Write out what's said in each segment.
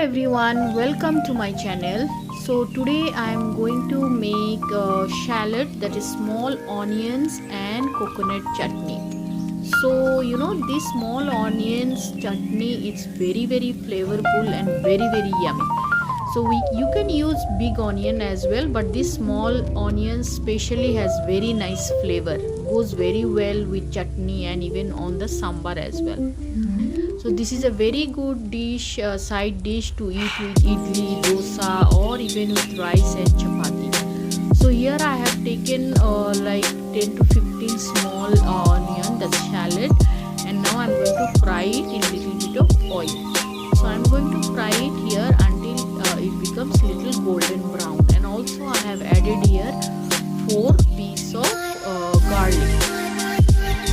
everyone, welcome to my channel. So today I am going to make shallot, that is small onions and coconut chutney. So this small onions chutney, it's very flavorful and very yummy. So you can use big onion as well, but this small onion especially has very nice flavor, goes very well with chutney and even on the sambar as well. So this is a very good dish, side dish to eat with idli, dosa or even with rice and chapati. So here I have taken like 10 to 15 small onion, that's shallot, and now I am going to fry it in a little bit of oil. So I am going to fry it here until it becomes little golden brown, and also I have added here 4 pieces of garlic.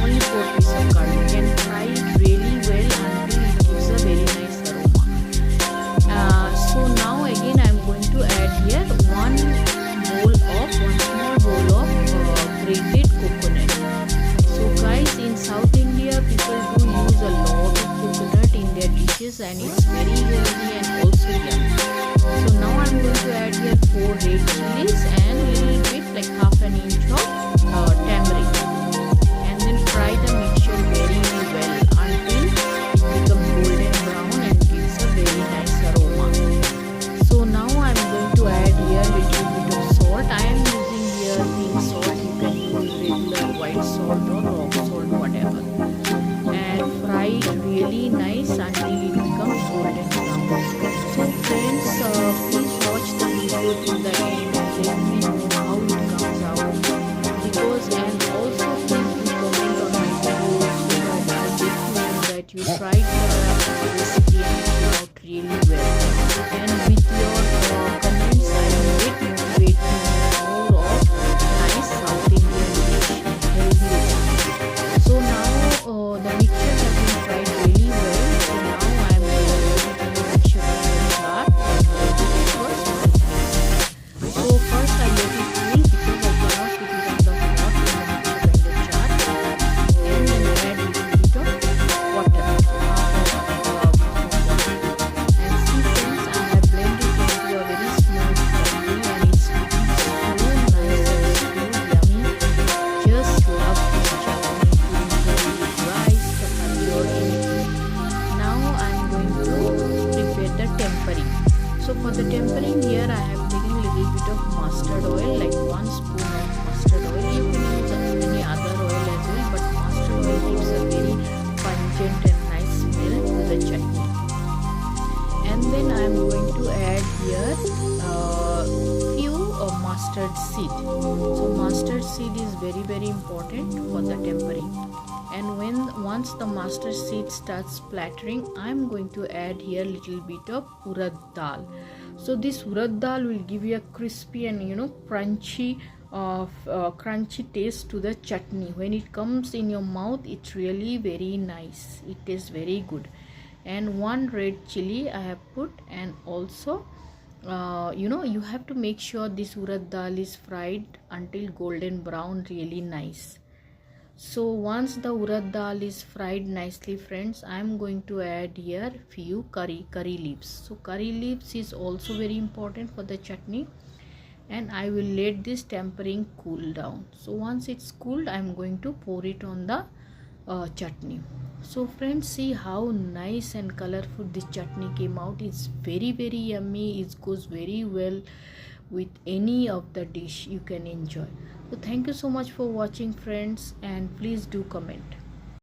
Only 4 pieces of garlic, and fry it really well until it gives a very nice aroma. So now again I am going to add here one small bowl of grated coconut. So guys, in South India people do use a lot of coconut in their dishes, and it's very healthy and also yummy. So now I am going to add here 4 red chilies and a little bit like half an inch of tamarind. Fry the mixture very well until it becomes golden brown and gives a very nice aroma. So now I am going to add here a little bit of salt. I am using here pink salt. You can use regular white salt or rock salt, whatever. And fry it really nice until it becomes golden brown. So friends, please watch the video till the end and let me know how it comes out. And also please you tried the recipe and it came out really well, and with your comments I will motivate you more of nice South Indian dish, healthy. So now the mixture has been fried really well. So now I am going to put the mixture in the jar first. So first I let it cool because I cannot put it on the hot in the jar, and then add a little bit of water. And see friends, I have blended it into a very smooth chutney, and it's looking so nice and so yummy. Just love this chutney with rice, chapati or anything. Now I am going to prepare the tempering. So for the tempering here I have taken a little bit of mustard oil, like 1 spoon of mustard oil. You can use any other oil as well, but mustard oil gives a very pungent and nice smell to the chutney. And then I am going to add here few mustard seed. So mustard seed is very important for the tempering. And once the mustard seed starts splattering, I am going to add here little bit of urad dal. So this urad dal will give you a crispy and crunchy taste to the chutney. When it comes in your mouth, it's really very nice. It tastes very good. And 1 red chili I have put, and also you have to make sure this urad dal is fried until golden brown, really nice. So once the urad dal is fried nicely friends, I am going to add here few curry leaves. So curry leaves is also very important for the chutney, and I will let this tempering cool down. So once it's cooled, I am going to pour it on the chutney. So friends, see how nice and colorful this chutney came out. It's very yummy. It goes very well with any of the dish you can enjoy. So thank you so much for watching friends, and please do comment.